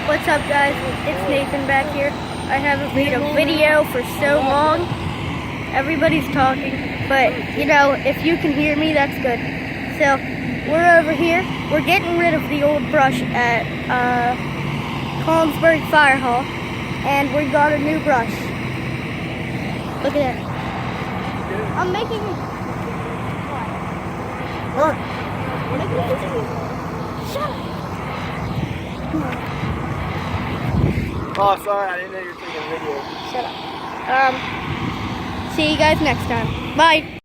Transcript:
What's up, guys? It's Nathan back here. I haven't made a video for so long. Everybody's talking, but you know, if you can hear me, that's good. So we're over here. We're getting rid of the old brush at Collinsburg Fire Hall, and we got a new brush. Look at that. I'm making. What? Shut up. Oh, sorry, I didn't know you were taking a video. Shut up. See you guys next time. Bye.